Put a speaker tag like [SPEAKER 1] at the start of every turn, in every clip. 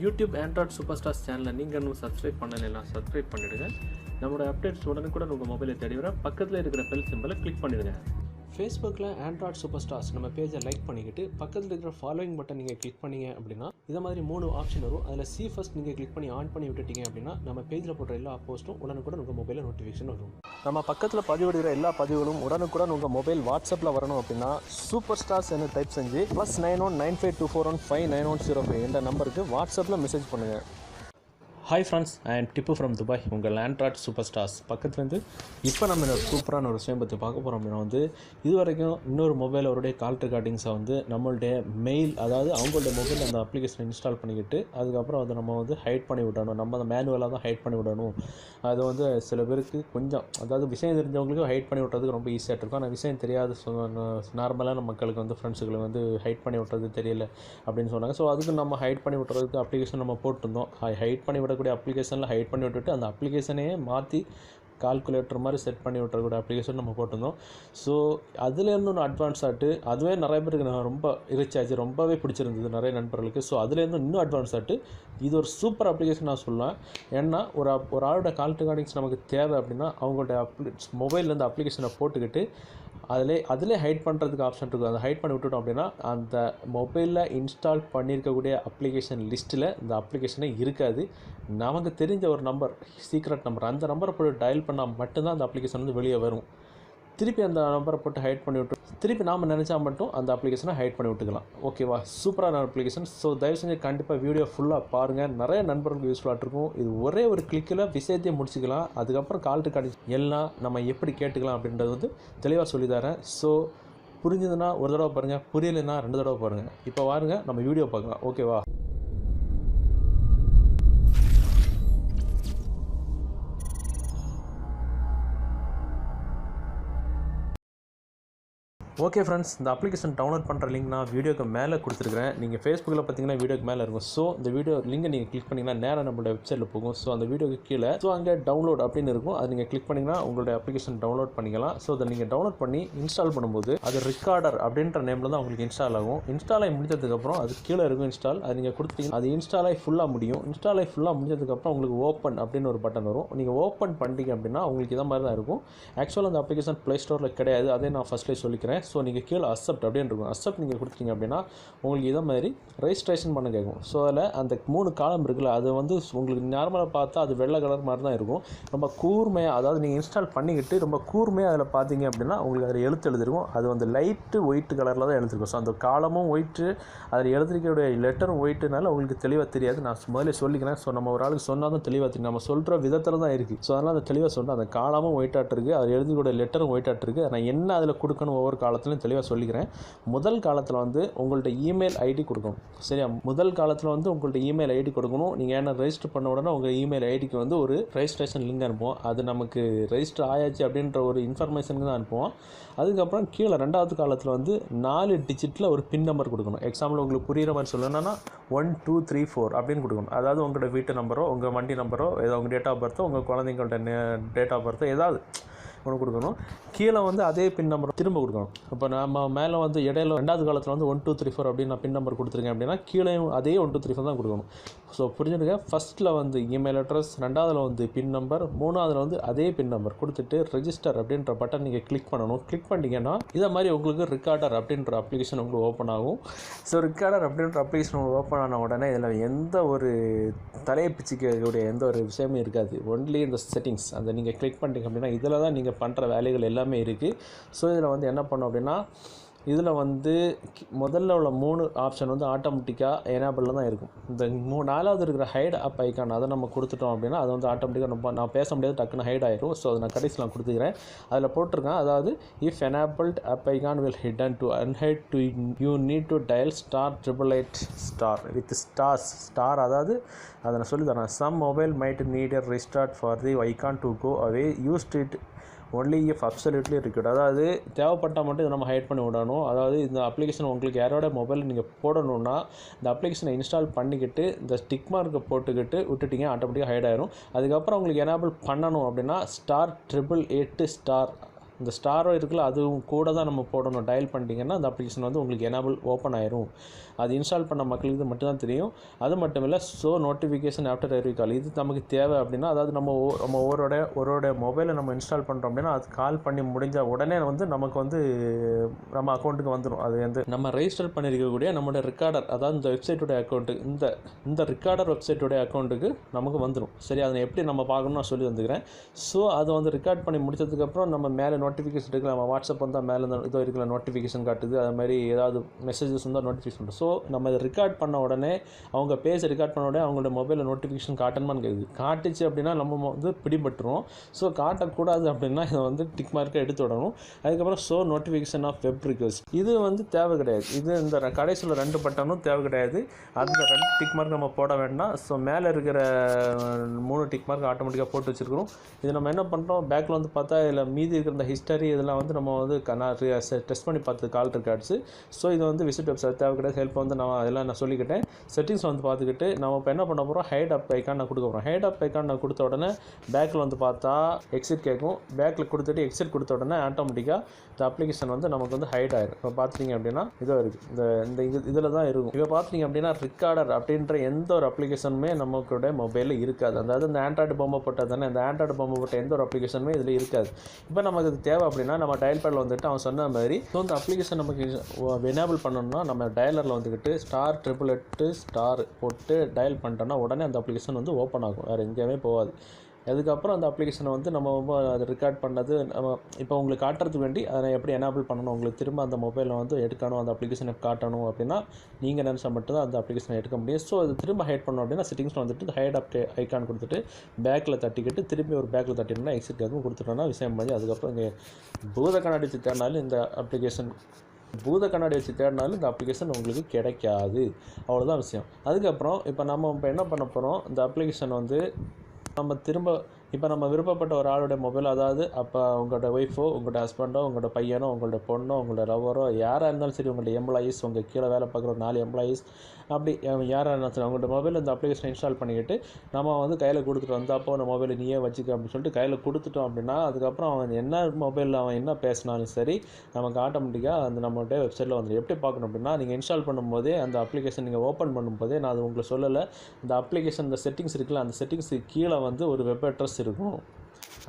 [SPEAKER 1] YouTube Android Super stars சேனலை நீங்கள் இன்னும் சப்ஸ்கிரைப் பண்ணலைன்னா சப்ஸ்கிரைப் பண்ணிவிடுங்க. நம்மளோட அப்டேட்ஸ் உடனுக்குடன் உங்கள் மொபைலில் தேடி வர பக்கத்தில் இருக்கிற பெல் சிம்பலை கிளிக் பண்ணிவிடுங்க. ஃபேஸ்புக்கில் ஆண்ட்ராய்ட் சூப்பர் ஸ்டார்ஸ் நம்ம பேஜை லைக் பண்ணிக்கிட்டு பக்கத்தில் இருக்கிற ஃபாலோயிங் பட்டன் நீங்கள் கிளிக் பண்ணிங்க அப்படின்னா இதை மாதிரி 3 ஆப்ஷன் வரும். அதில் சி ஃபர்ஸ்ட் நீங்கள் கிளிக் பண்ணி ஆன் பண்ணி விட்டுட்டீங்க அப்படின்னா நம்ம பேஜில் போடுற எல்லா போஸ்ட்டும் உடனுக்குடன் உங்கள் மொபைலில் நோட்டிஃபிகேஷன் வரும். நம்ம பக்கத்தில் பதிவிடுகிற எல்லா பதிவுகளும் உடனுக்குடன் உங்கள் மொபைல் வாட்ஸ்அப்பில் வரணும் அப்படின்னா சூப்பர் ஸ்டார்ஸ் என்ன டைப் செஞ்சு +91 952415 9105 என்ற நம்பருக்கு வாட்ஸ்அப்பில் மெசேஜ் பண்ணுங்கள். Hi friends, I am Tippu from Dubai, உங்கள் ஆண்ட்ராய்ட் சூப்பர் ஸ்டார்ஸ் பக்கத்துலேருந்து. இப்போ நம்ம இந்த சூப்பரான ஒரு விஷயம் பற்றி பார்க்க போகிறோம் அப்படின்னா இது வரைக்கும் இன்னொரு மொபைல் அவருடைய கால் ரெக்கார்டிங்ஸை நம்மளுடைய மெயில், அதாவது அவங்களுடைய மொபைல் அந்த அப்ளிகேஷனை இன்ஸ்டால் பண்ணிக்கிட்டு அதுக்கப்புறம் அதை நம்ம ஹைட் பண்ணி விடணும். நம்ம அந்த மேனுவலாக தான் ஹைட் பண்ணி விடணும். அது சில பேருக்கு கொஞ்சம், அதாவது விஷயம் தெரிஞ்சவங்களுக்கு ஹைட் பண்ணி விட்றதுக்கு ரொம்ப ஈஸியாக இருக்கும். ஆனால் விஷயம் தெரியாத நார்மலான மக்களுக்கு ஃப்ரெண்ட்ஸுகளுக்கு ஹைட் பண்ணி விட்றது தெரியல அப்படின்னு சொன்னாங்க. ஸோ அதுக்கு நம்ம ஹைட் பண்ணி விட்றதுக்கு அப்ளிகேஷன் நம்ம போட்டிருந்தோம். ஹைட் பண்ணி விட அப்ளிகேஷனில் ஹைட் பண்ணி விட்டுட்டு அந்த அப்ளிகேஷனையே மாற்றி கால்குலேட்டர் மாதிரி செட் பண்ணி விட்டுறக்கூடிய அப்ளிகேஷன் நம்ம போட்டிருந்தோம். ஸோ அதுலேருந்து ஒன்று அட்வான்ஸ் ஆகிட்டு அதுவே நிறைய பேருக்கு நான் ரொம்ப ரீச் ஆச்சு, ரொம்பவே பிடிச்சிருந்தது நிறைய நண்பர்களுக்கு. ஸோ அதுலேருந்து இன்னும் அட்வான்ஸ் ஆகிட்டு இது ஒரு சூப்பர் அப்ளிகேஷன் நான் சொல்லுவேன். ஏன்னா ஒரு ஆளோட கால் ரெக்கார்டிங்ஸ் நமக்கு தேவை அப்படின்னா அவங்களோட மொபைல்லேருந்து அப்ளிகேஷனை போட்டுக்கிட்டு அதிலே ஹைட் பண்ணுறதுக்கு ஆப்ஷன் இருக்குது. அதை ஹைட் பண்ணி விட்டுட்டோம் அப்படின்னா அந்த மொபைலில் இன்ஸ்டால் பண்ணியிருக்கக்கூடிய அப்ளிகேஷன் லிஸ்ட்டில் இந்த அப்ளிகேஷனே இருக்காது. நமக்கு தெரிஞ்ச ஒரு நம்பர், சீக்ரெட் நம்பர், அந்த நம்பரை போட்டு டயல் பண்ணால் மட்டும்தான் அந்த அப்ளிகேஷன் வெளியே வரும். திருப்பி அந்த நம்பரை போட்டு ஹைட் பண்ணி விட்டு திருப்பி நாம் நினச்சா மட்டும் அந்த அப்ளிகேஷனை ஹைட் பண்ணி விட்டுக்கலாம். ஓகேவா? சூப்பரான அப்ளிகேஷன். ஸோ தயவு செஞ்சு கண்டிப்பாக வீடியோ ஃபுல்லாக பாருங்கள். நிறைய நண்பர்களுக்கு யூஸ்ஃபுல்லாக இருக்கும். இது ஒரே ஒரு கிளிக்கில் விஷயத்தையும் முடிச்சுக்கலாம். அதுக்கப்புறம் கால் ரெக்கார்டிங் எல்லாம் நம்ம எப்படி கேட்டுக்கலாம் அப்படின்றது தெளிவாக சொல்லித்தரேன். ஸோ புரிஞ்சதுன்னா ஒரு தடவை பாருங்கள், புரியலைன்னா 2 தடவை பாருங்கள். இப்போ வாருங்க நம்ம வீடியோ பார்க்கலாம். ஓகேவா? ஓகே ஃப்ரெண்ட்ஸ், இந்த அப்ளிகேஷன் டவுன்லோட் பண்ணுற லிங்க் நான் வீடியோக்கு மேலே கொடுத்துருக்கிறேன். நீங்கள் ஃபேஸ்புக்கில் பார்த்தீங்கன்னா வீடியோக்கு மேலே இருக்கும். ஸோ இந்த வீடியோ லிங்கை நீங்கள் கிளிக் பண்ணிங்கன்னா நேராக நம்மளோட வெப்சைட்டில் போகும். ஸோ அந்த வீடியோக்கு கீழே அங்கே டவுன்லோட் அப்படின்னு இருக்கும். அது நீங்கள் கிளிக் பண்ணிங்கன்னா உங்களுடைய அப்ளிகேஷன் டவுன்லோட் பண்ணிக்கலாம். ஸோ அதை நீங்கள் டவுன்லோட் பண்ணி இன்ஸ்டால் பண்ணும்போது அது ரெக்கார்டர் அப்படின்ற நேமில் தான் உங்களுக்கு இன்ஸ்டால் ஆகும். இன்ஸ்டால் ஆகி முடிஞ்சதுக்கப்புறம் அது கீழே இருக்கும் இன்ஸ்டால். அது நீங்கள் கொடுத்தீங்கன்னா அது இன்ஸ்டால் ஆகி ஃபுல்லாக முடியும். இன்ஸ்டால் ஆகி ஃபுல்லாக முடிஞ்சதுக்கப்புறம் உங்களுக்கு ஓப்பன் அப்படின்னு ஒரு பட்டன் வரும். நீங்கள் ஓப்பன் பண்ணிட்டீங்க அப்படின்னா உங்களுக்கு இதை மாதிரி தான் இருக்கும். ஆக்சுவலாக அந்த அப்ளிகேஷன் ப்ளே ஸ்டோரில் கிடையாது. அதே நான் ஃபஸ்ட்லேயே சொல்லிக்கிறேன். ஸோ நீங்கள் கீழே அக்செப்ட் அப்படின்னு இருக்கும். அக்செப்ட் நீங்கள் கொடுத்தீங்க அப்படின்னா உங்களுக்கு இதை மாதிரி ரெஜிஸ்ட்ரேஷன் பண்ண கேட்கும். ஸோ அதில் அந்த 3 காலம் இருக்குல்ல, அது உங்களுக்கு நார்மலாக பார்த்தா அது வெள்ளை கலர் மாதிரி தான் இருக்கும். ரொம்ப கூர்மையாக, அதாவது நீங்கள் இன்ஸ்டால் பண்ணிக்கிட்டு ரொம்ப கூர்மையாக அதில் பார்த்தீங்க அப்படின்னா உங்களுக்கு அதில் எழுதிருக்கும். அது லைட்டு ஒயிட் கலரில் தான் எழுதிருக்கும். ஸோ அந்த காலமும் ஒயிட்டு, அதில் எழுதிருக்கக்கூடிய லெட்டரும் ஒயிட்டுனால உங்களுக்கு தெளிவாக தெரியாது. நான் முதல்ல சொல்லிக்கிறேன். ஸோ நம்ம ஒரு ஆளுக்கு சொன்னால் தான் தெளிவாக தெரியும். நம்ம சொல்கிற விதத்தில் தான் இருக்குது. ஸோ அதனால் அதை தெளிவாக சொல்கிறேன். அந்த காலமும் ஒயிட்டாட்டு இருக்குது, அதில் எழுதிக்கூடிய லெட்டரும் ஒயிட்டாட்டு இருக்குது. நான் என்ன அதில் கொடுக்கணும் ஒவ்வொரு காலத்துலையும் தெளிவாக சொல்லிக்கிறேன். முதல் காலத்தில் உங்கள்ட்ட இமெயில் ஐடி கொடுக்கணும். சரியா? முதல் காலத்தில் உங்கள்ட்ட இமெயில் ஐடி கொடுக்கணும். நீங்கள் என்ன ரெஜிஸ்டர் பண்ண உடனே உங்கள் இமெயில் ஐடிக்கு ஒரு ரெஜிஸ்ட்ரேஷன் லிங்க் அனுப்புவோம். அது நமக்கு ரெஜிஸ்டர் ஆயாச்சு அப்படின்ற ஒரு இன்ஃபர்மேஷனுக்கு தான் அனுப்புவோம். அதுக்கப்புறம் கீழே 2வது காலத்தில் 4 டிஜிட்டில் ஒரு பின் நம்பர் கொடுக்கணும். எக்ஸாம்பிள் உங்களுக்கு புரிகிற மாதிரி சொல்லணும்னா 1 2 3 4 அப்படின்னு கொடுக்கணும். அதாவது உங்களோட வீட்டு நம்பரோ, உங்கள் வண்டி நம்பரோ, ஏதோ உங்கள் டேட் ஆஃப் பர்த்தோ, உங்கள் குழந்தைங்களோட டேட் ஆஃப் பர்த்தோ ஏதாவது ஒன்று கொடுக்கணும். கீழே அதே பின் நம்பர் திரும்ப கொடுக்கணும். இப்போ நம்ம மேலே இடையில 2வது காலத்தில் 1 2 3 4 அப்படின்னு நான் பின் நம்பர் கொடுத்துருக்கேன் அப்படின்னா கீழே அதே 1 2 3 4 தான் கொடுக்கணும். ஸோ புரிஞ்சுடுங்க. ஃபஸ்ட்டில் இமெயில் அட்ரஸ், 2வதுல பின் நம்பர், 3வதுல அதே பின் நம்பர் கொடுத்துட்டு ரெஜிஸ்டர் அப்படின்ற பட்டன் நீங்கள் கிளிக் பண்ணணும். கிளிக் பண்ணிட்டீங்கன்னா இதை மாதிரி உங்களுக்கு ரெக்கார்டர் அப்படின்ற அப்ளிகேஷன் உங்களுக்கு ஓப்பன் ஆகும். ஸோ ரெக்கார்டர் அப்படின்ற அப்ளிகேஷன் உங்களுக்கு ஓப்பன் ஆன உடனே இதில் எந்த ஒரு தலையை பிச்சுக்கக்கூடிய எந்த ஒரு விஷயமும் இருக்காது. ஒன்லி இந்த செட்டிங்ஸ் அதை நீங்கள் கிளிக் பண்ணிட்டீங்க அப்படின்னா இதில் தான் நீங்கள் பண்ணுற வேலைகள் எல்லாமே இருக்குது. ஸோ இதில் என்ன பண்ணோம் அப்படின்னா இதில் முதல்ல உள்ள 3 ஆப்ஷன் ஆட்டோமேட்டிக்காக எனேபிளில் தான் இருக்கும். இந்த 4வது இருக்கிற ஹைட் அப் ஐக்கான் அதை நம்ம கொடுத்துட்டோம் அப்படின்னா அது ஆட்டோமேட்டிக்காக நான் பேச முடியாது, டக்குன்னு ஹைட் ஆயிடும். ஸோ அதை நான் கடைசியில் நான் கொடுத்துக்கிறேன். அதில் போட்டிருக்கேன், அதாவது if enabled app icon will hidden to unhide to you need to dial *888* with star. அதாவது அதை நான் சொல்லி தரேன். Some mobile might need a restart for the icon to go away, used it only if absolutely required. அதாவது தேவைப்பட்டால் மட்டும் இதை நம்ம ஹைட் பண்ணி விடணும். அதாவது இந்த அப்ளிகேஷன் உங்களுக்கு யாரோட மொபைல் நீங்கள் போடணுன்னா இந்த அப்ளிகேஷனை இன்ஸ்டால் பண்ணிக்கிட்டு இந்த ஸ்டிக் மார்க்கை போட்டுக்கிட்டு விட்டுட்டிங்க, ஆட்டோமேட்டிக்காக ஹைட் ஆயிரும். அதுக்கப்புறம் உங்களுக்கு எனேபிள் பண்ணணும் அப்படின்னா *888* இந்த ஸ்டாரோ இருக்குல்ல அதுவும் கூட தான் நம்ம போடணும். டயல் பண்ணிட்டீங்கன்னா அந்த அப்ளிகேஷன் வந்து உங்களுக்கு எனேபிள் ஓப்பன் ஆயிரும். அது இன்ஸ்டால் பண்ண மக்களுக்கு மட்டும்தான் தெரியும். அது மட்டும் இல்லை, ஸோ நோட்டிஃபிகேஷன் ஆஃப்டர் எவ்ரி கால் இது நமக்கு தேவை அப்படின்னா, அதாவது நம்ம ஒருவரோட மொபைலை நம்ம இன்ஸ்டால் பண்ணுறோம் அப்படின்னா அது கால் பண்ணி முடிஞ்ச உடனே வந்து நமக்கு வந்து நம்ம அக்கௌண்ட்டுக்கு வந்துடும். அது வந்து நம்ம ரெஜிஸ்டர் பண்ணியிருக்கக்கூடிய நம்மளோட ரெக்கார்டர், அதாவது இந்த வெப்சைட்டுடைய அக்கௌண்ட்டு, இந்த ரெக்கார்டர் வெப்சைட்டுடைய அக்கௌண்ட்டுக்கு நமக்கு வந்துடும். சரி, அதை எப்படி நம்ம பார்க்கணும்னு நான் சொல்லி வந்துக்கிறேன். ஸோ அதை வந்து ரெக்கார்ட் பண்ணி முடிச்சதுக்கப்புறம் நம்ம மேலே நோட்டிஃபிகேஷன் இருக்குல்ல, நம்ம வாட்ஸ்அப் வந்தால் மேலே இதோ இருக்கிற நோட்டிஃபிகேஷன் காட்டுது. அது மாதிரி ஏதாவது மெசேஜஸ் வந்தால் நோட்டிஃபிகேஷன். ஸோ நம்ம இதை ரெக்கார்ட் பண்ண உடனே அவங்க பேஜ் ரெக்கார்ட் பண்ண உடனே அவங்களோட மொபைலில் நோட்டிஃபிகேஷன் காட்டணுமான்னு கேட்குது. காட்டுச்சு அப்படின்னா நம்ம வந்து பிடிபட்டுரும். ஸோ காட்டக்கூடாது அப்படின்னா இதை வந்து டிக் மார்க்கை எடுத்து விடணும். அதுக்கப்புறம் show notification of web request இது வந்து தேவை கிடையாது. இது இந்த கடைசியில் 2 பட்டனும் தேவை கிடையாது. அந்த 2 டிக் மார்க் நம்ம போட வேண்டாம். ஸோ மேலே இருக்கிற 3 டிக் மார்க் ஆட்டோமேட்டிக்காக போட்டு வச்சுருக்கிறோம். இது நம்ம என்ன பண்ணுறோம், பேக்கில் வந்து பார்த்தா இதில் மீதி இருக்கிற இந்த ஹிஸ்டரி இதெல்லாம் வந்து நம்ம வந்து டெஸ்ட் பண்ணி பார்த்தது கால் ரெக்கார்ட்ஸு. ஸோ இது வந்து விசிட் வெப்சைட் தேவை கிடையாது. ஹெல்ப் வந்து அதெல்லாம் நான் சொல்லிக்கிட்டேன். செட்டிங்ஸ் வந்து பார்த்துக்கிட்டு நம்ம இப்போ என்ன பண்ண போகிறோம், ஹைட் அப் ஐக்கான் நான் கொடுக்க போகிறோம். ஹைட் அப் ஐக்கான் நான் கொடுத்த உடனே பேக்கில் வந்து பார்த்தா எக்ஸிட் கேட்கும். பேக்கில் கொடுத்துட்டு எக்ஸிட் கொடுத்த உடனே ஆட்டோமேட்டிக்காக இந்த அப்ளிகேஷன் வந்து நமக்கு வந்து ஹைட் ஆயிடும். இப்போ பார்த்துட்டிங்க அப்படின்னா இதோ இருக்குது, இந்த இதில் தான் இருக்கும். இப்போ பார்த்துட்டிங்க அப்படின்னா ரெக்கார்டர் அப்படின்ற எந்த ஒரு அப்ளிகேஷனுமே நமக்குடைய மொபைலில் இருக்காது. அதாவது இந்த ஆண்ட்ராய்டு பொம்மை போட்டால் தானே, இந்த ஆண்ட்ராய்டு பொம்மை போட்ட எந்த ஒரு அப்ளிகேஷனுமே இதில் இருக்காது. இப்போ நமக்கு இது தேவை அப்படின்னா நம்ம டயல் பேடில் வந்துட்டு அவன் சொன்ன மாதிரி ஸோ இந்த அப்ளிகேஷன் நமக்கு எனேபிள் பண்ணணும்னா நம்ம டயலரில் வந்துக்கிட்டு *888* போட்டு டயல் பண்ணிட்டோம்னா உடனே அந்த அப்ளிகேஷன் வந்து ஓப்பன் ஆகும். வேறு எங்கேயுமே போகாது. அதுக்கப்புறம் அந்த அப்ளிகேஷனை வந்து நம்ம அதை ரெக்கார்ட் பண்ணது நம்ம இப்போ உங்களுக்கு காட்டுறதுக்கு வேண்டி அதை எப்படி எனேபிள் பண்ணணும், உங்களுக்கு திரும்ப அந்த மொபைலில் வந்து எடுக்கணும், அந்த அப்ளிகேஷனை காட்டணும் அப்படின்னா நீங்கள் நினச்சா மட்டும்தான் அந்த அப்ளிகேஷனை எடுக்க முடியும். ஸோ அது திரும்ப ஹைட் பண்ணணும் அப்படின்னா செட்டிங்ஸில் வந்துட்டு ஹைட் அப் ஐக்கான் கொடுத்துட்டு பேக்கில் தட்டிக்கிட்டு திரும்பி ஒரு பேக்கில் தட்டினா எக்ஸிட் கேட்கும் கொடுத்துட்டோன்னா விஷயம் பண்ணி அதுக்கப்புறம் இங்கே பூத கண்ணாடி வச்சு தேடினாலும் இந்த அப்ளிகேஷன் உங்களுக்கு கிடைக்காது. அவ்வளோதான் விஷயம். அதுக்கப்புறம் இப்போ நம்ம என்ன பண்ண போகிறோம், இந்த அப்ளிகேஷன் வந்து நம்ம திரும்ப இப்போ நம்ம விருப்பப்பட்ட ஒரு ஆளுடைய மொபைல், அதாவது அப்போ உங்களோட ஒய்ஃபோ, உங்களோட ஹஸ்பண்டோ, உங்களோட பையனோ, உங்களோட பொண்ணோ, உங்களோட லவ்வரோ யாராக இருந்தாலும் சரி, உங்களோட எம்ப்ளாயீஸ், உங்கள் கீழே வேலை பார்க்குற 4 எம்ப்ளாயீஸ் அப்படி யாராக இருந்தாலும் சரி அவங்களோட மொபைலில் இந்த அப்ளிகேஷனை இன்ஸ்டால் பண்ணிக்கிட்டு நம்ம வந்து கையில் கொடுத்துட்டு வந்தாப்போ அந்த மொபைலை நீயே வச்சுக்க அப்படின்னு சொல்லிட்டு கையில் கொடுத்துட்டோம் அப்படின்னா அதுக்கப்புறம் அவன் என்ன மொபைலில் அவன் என்ன பேசினாலும் சரி நமக்கு ஆட்டோமேட்டிக்காக அந்த நம்மளுடைய வெப்சைட்டில் வந்துடும். எப்படி பார்க்கணும் அப்படின்னா, நீங்கள் இன்ஸ்டால் பண்ணும்போதே அந்த அப்ளிகேஷன் நீங்கள் ஓப்பன் பண்ணும்போதே நான் அது உங்களுக்கு சொல்லலை, இந்த அப்ளிகேஷன் இந்த செட்டிங்ஸ் இருக்குல்ல, அந்த செட்டிங்ஸுக்கு கீழே வந்து ஒரு வெப் அட்ரஸ் இருக்கும்.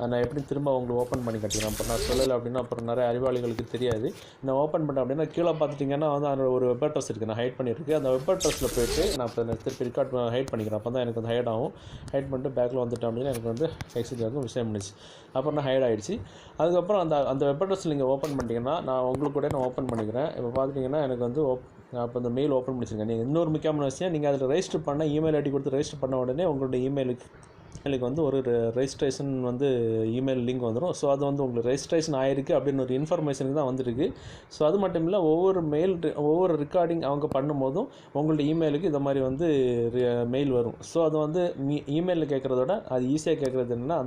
[SPEAKER 1] நான் எப்படி திரும்ப உங்களுக்கு ஓப்பன் பண்ணி கட்டிக்கிறேன். அப்போ நான் சொல்லலை அப்படின்னா அப்புறம் நிறைய அறிவாளிகளுக்கு தெரியாது. நான் ஓப்பன் பண்ணேன் அப்படின்னா கீழே பார்த்துட்டிங்கன்னா வந்து அதில் ஒரு வெப் அட்ரஸ் இருக்குது, நான் ஹைட் பண்ணியிருக்கேன். அந்த வெப் அட்ரஸில் போய்ட்டு நான் இப்போ திருப்பி ரெக்கார்ட் ஹைட் பண்ணிக்கிறேன். அப்போ தான் எனக்கு வந்து ஹைட் ஆகும். ஹைட் பண்ணிட்டு பேக்கில் வந்துட்டேன் அப்படின்னா எனக்கு வந்து எக்ஸிட் ஆகும் விஷயம் பண்ணிச்சு. அப்புறம் நான் ஹைட் ஆகிடுச்சு. அதுக்கப்புறம் அந்த வெப் அட்ரஸில் நீங்கள் ஓப்பன் பண்ணிட்டீங்கன்னா நான் உங்களுக்கு கூட நான் ஓப்பன் பண்ணிக்கிறேன். இப்போ பார்த்துட்டிங்கன்னா எனக்கு வந்து அப்போ இந்த மெயில் ஓப்பன் பண்ணிச்சிருக்கேன். நீங்கள் இன்னொரு முக்கியமான விஷயம், நீங்கள் அதில் ரெஜிஸ்டர் பண்ண இமெயில் ஐடி கொடுத்து ரெஜிஸ்டர் பண்ண உடனே உங்களுடைய இமெயிலுக்கு வந்து ஒரு ரெஜிஸ்ட்ரேஷன் வந்து இமெயில் லிங்க் வந்துடும். ஸோ அது வந்து உங்களுக்கு ரெஜிஸ்ட்ரேஷன் ஆகிருக்கு அப்படின்னு ஒரு இன்ஃபர்மேஷனுக்கு தான் வந்துருக்கு. ஸோ அது மட்டும் இல்லை, ஒவ்வொரு ரெக்கார்டிங் அவங்க பண்ணும்போதும் உங்களுடைய இமெயிலுக்கு இந்த மாதிரி வந்து மெயில் வரும். ஸோ அது வந்து இமெயிலில் கேட்குறதோட அது ஈஸியாக கேட்குறது என்னென்னா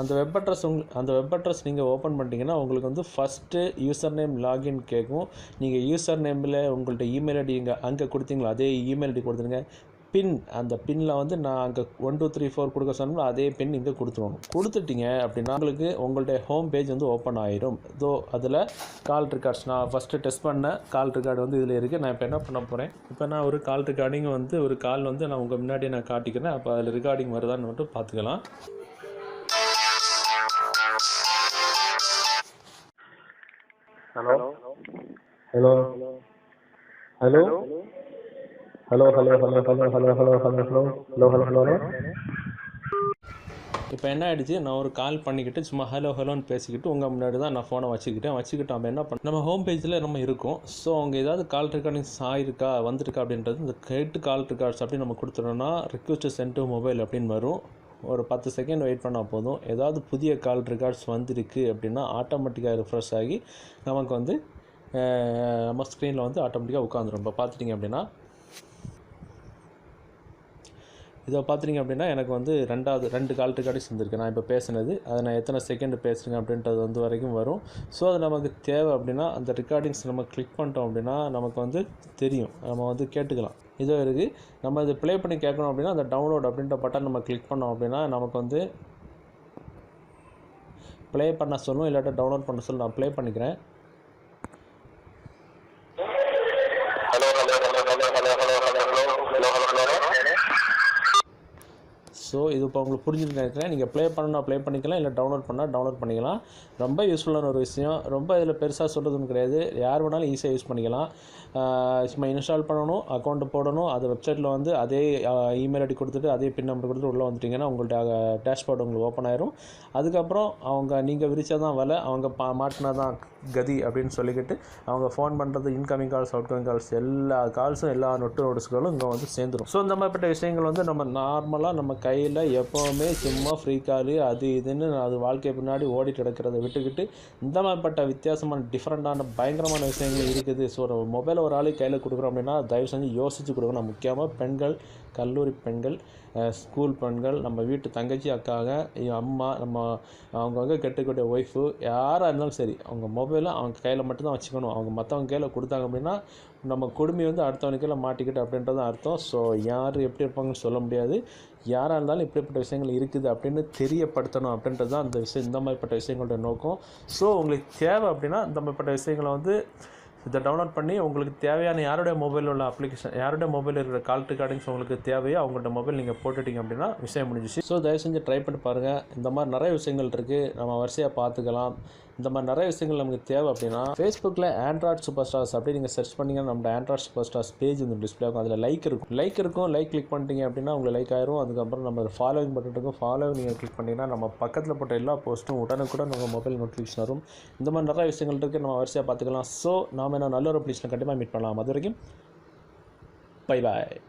[SPEAKER 1] அந்த வெப் அட்ரஸ் நீங்கள் ஓப்பன் பண்ணிட்டீங்கன்னா உங்களுக்கு வந்து ஃபஸ்ட்டு யூசர் நேம் லாகின் கேட்கும். நீங்கள் யூசர் நேமில் உங்கள்கிட்ட இமெயில் ஐடி அங்கே கொடுத்தீங்களா அதே இமெயில் ஐடி கொடுத்துருங்க. அந்த பின்னில் வந்து நான் அங்கே 1 2 3 4 கொடுக்க சொன்னோம்னா அதே பின் இங்கே கொடுத்துட்டீங்க அப்படின்னா உங்களுக்கு உங்கள்கிட்ட ஹோம் பேஜ் வந்து ஓப்பன் ஆகிடும். அதில் கால் ரெக்கார்ட்ஸ் நான் ஃபஸ்ட்டு டெஸ்ட் பண்ண கால் ரெக்கார்டு வந்து இதில் இருக்குது. நான் இப்போ என்ன பண்ண போகிறேன், இப்போ நான் ஒரு கால் ரெக்கார்டிங் வந்து ஒரு கால் வந்து நான் உங்கள் முன்னாடியே நான் காட்டிக்கிறேன். அப்போ அதில் ரெக்கார்டிங் வருதான்னு மட்டும் பார்த்துக்கலாம். Hello hello hello hello hello hello hello hello hello hello hello hello hello hello hello இப்போ என்ன ஆகிடுச்சு, நான் ஒரு கால் பண்ணிக்கிட்டு சும்மா ஹலோன்னு பேசிக்கிட்டு உங்கள் முன்னாடி தான் நான் ஃபோனை வச்சுக்கிட்டு நம்ம என்ன பண்ண நம்ம ஹோம் பேஜில் நம்ம இருக்கோம். ஸோ அவங்க ஏதாவது கால் ரெக்கார்டிங்ஸ் ஆகிருக்கா வந்திருக்கா அப்படின்றது இந்த கேட்டு கால் ரெக்கார்ட்ஸ் அப்படின்னு நம்ம கொடுத்துட்டோம்னா ரிக்வெஸ்ட் சென்ட் டு மொபைல் அப்படின்னு வரும். ஒரு 10 செகண்ட் வெயிட் பண்ணால் போதும். ஏதாவது புதிய கால் ரெக்கார்ட்ஸ் வந்திருக்கு அப்படின்னா ஆட்டோமேட்டிக்காக ரிஃப்ரெஷ் ஆகி நமக்கு வந்து நம்ம ஸ்க்ரீனில் வந்து ஆட்டோமேட்டிக்காக உட்காந்துரும். இப்போ பார்த்துட்டிங்க அப்படின்னா இதை பார்த்துட்டிங்க அப்படின்னா எனக்கு வந்து 2 கால் ரெக்கார்டிங்ஸ் வந்திருக்கு. நான் இப்போ பேசுனது அதை நான் எத்தனை செகண்ட் பேசுகிறேன் அப்படின்றது வந்து வரைக்கும் வரும். ஸோ அது நமக்கு தேவை அப்படின்னா அந்த ரெக்கார்டிங்ஸ் நம்ம கிளிக் பண்ணிட்டோம் அப்படின்னா நமக்கு வந்து தெரியும், நம்ம வந்து கேட்டுக்கலாம். இதோ இருக்குது. நம்ம இதை ப்ளே பண்ணி கேட்கணும் அப்படின்னா அந்த டவுன்லோட் அப்படின்ற பட்டன் நம்ம கிளிக் பண்ணோம் அப்படின்னா நமக்கு வந்து ப்ளே பண்ண சொல்லும், இல்லாட்டா டவுன்லோட் பண்ண சொல்லும். நான் ப்ளே பண்ணிக்கிறேன். ஸோ இது இப்போ உங்களுக்கு புரிஞ்சுன்னு நினைக்கிறேன். நீங்கள் ப்ளே பண்ணால் ப்ளே பண்ணிக்கலாம், இல்லை டவுன்லோட் பண்ணால் டவுன்லோட் பண்ணிக்கலாம். ரொம்ப யூஸ்ஃபுல்லான ஒரு விஷயம். ரொம்ப இதில் பெருசாக சொல்கிறதுன்னு கிடையாது. யார் வேணாலும் ஈஸியாக யூஸ் பண்ணிக்கலாம். சும்மா இன்ஸ்டால் பண்ணணும், அக்கௌண்ட்டு போடணும், அது வெப்சைட்டில் வந்து அதே இமெயில் ஐடி கொடுத்துட்டு அதே பின் நம்பர் கொடுத்துட்டு உள்ளே வந்துட்டிங்கன்னா உங்கள்ட்ட டேஷ்போர்டு உங்களுக்கு ஓப்பன் ஆயிரும். அதுக்கப்புறம் நீங்கள் விரிச்சா தான் வேலை, அவங்க மாட்டினா தான் கதி அப்படின்னு சொல்லிக்கிட்டு அவங்க ஃபோன் பண்ணுறது, இன்கமிங் கால்ஸ், அவுட்கமிங் கால்ஸ், எல்லா கால்ஸும் எல்லா நோட்டிஸ்களும் இங்கே வந்து சேர்ந்துடும். ஸோ இந்த மாதிரிப்பட்ட விஷயங்கள் வந்து நம்ம நார்மலாக நம்ம கையில் எப்போவுமே சும்மா ஃப்ரீ காலு அது இதுன்னு அது வாழ்க்கை பின்னாடி ஓடிட்டு கிடக்கிறத விட்டுக்கிட்டு இந்த மாதிரிப்பட்ட வித்தியாசமான டிஃப்ரெண்ட்டான பயங்கரமான விஷயங்கள் இருக்குது. ஸோ ஒரு மொபைலை ஒரு ஆளுக்கு கையில் கொடுக்குறோம் அப்படின்னா தயவு செஞ்சு யோசித்து கொடுக்கணும். முக்கியமாக பெண்கள், கல்லூரி பெண்கள், ஸ்கூல் பெண்கள், நம்ம வீட்டு தங்கச்சி, அக்காங்க, அம்மா, அவங்க கெட்டுக்கூடிய ஒய்ஃபு, யாராக இருந்தாலும் சரி அவங்க மொபைலை அவங்க கையில் மட்டும்தான் வச்சுக்கணும். அவங்க மற்றவங்க கையில் கொடுத்தாங்க அப்படின்னா நம்ம குடுமி வந்து அடுத்தவங்க கையில் மாட்டிக்கிட்டு அப்படின்றது அர்த்தம். ஸோ யார் எப்படி இருப்பாங்கன்னு சொல்ல முடியாது. யாராக இருந்தாலும் இப்படிப்பட்ட விஷயங்கள் இருக்குது அப்படின்னு தெரியப்படுத்தணும் அப்படின்றது தான் அந்த விஷயம், இந்த மாதிரிப்பட்ட விஷயங்களோட நோக்கம். ஸோ உங்களுக்கு தேவை அப்படின்னா இந்த மாதிரிப்பட்ட விஷயங்களை வந்து இதை டவுன்லோட் பண்ணி உங்களுக்கு தேவையான யாருடைய மொபைலில் உள்ள அப்ளிகேஷன், யாருடைய மொபைலில் இருக்கிற கால் ரெக்கார்டிங்ஸ் உங்களுக்கு தேவையோ அவங்கள்ட்ட மொபைல் நீங்கள் போட்டுட்டிங்க அப்படின்னா விஷயம் முடிஞ்சிச்சு. ஸோ தயவு செஞ்சு ட்ரை பண்ணி பாருங்கள். இந்த மாதிரி நிறைய விஷயங்கள் இருக்குது, நம்ம வரிசையாக பார்த்துக்கலாம். இந்த மாதிரி நிறைய விஷயங்கள் நமக்கு தேவை அப்படின்னா ஃபேஸ்புக்கில் ஆண்ட்ராய்ட் சூப்பர் ஸ்டார்ஸ் அப்படி நீங்கள் சர்ச் பண்ணிங்கன்னா நம்ம ஆண்ட்ராய்ட் சூப்பர் ஸ்டார்ஸ் பேஜ் இந்த டிஸ்பிளே ஆகும். அதில் லைக் இருக்கும். லைக் கிளிக் பண்ணிட்டீங்க அப்படின்னா உங்களுக்கு லைக் ஆயிரும். அதுக்கப்புறம் நம்ம ஃபாலோவிங் பட்டன் இருக்கும். ஃபாலோவிங் நீங்கள் கிளிக் பண்ணிங்கன்னா நம்ம பக்கத்தில் போட்ட எல்லா போஸ்ட்டும் உடனுக்குடன் உங்கள் மொபைல் நோட்டிஃபிகேஷன் வரும். இந்த மாதிரி நிறைய விஷயங்கள் இருக்குது, நம்ம வரிசையாக பார்த்துக்கலாம். ஸோ நாம் என்ன நல்ல ஒரு ப்ளீஸில் கண்டிப்பாக மீட் பண்ணலாம். அது வரைக்கும் பை பாய்.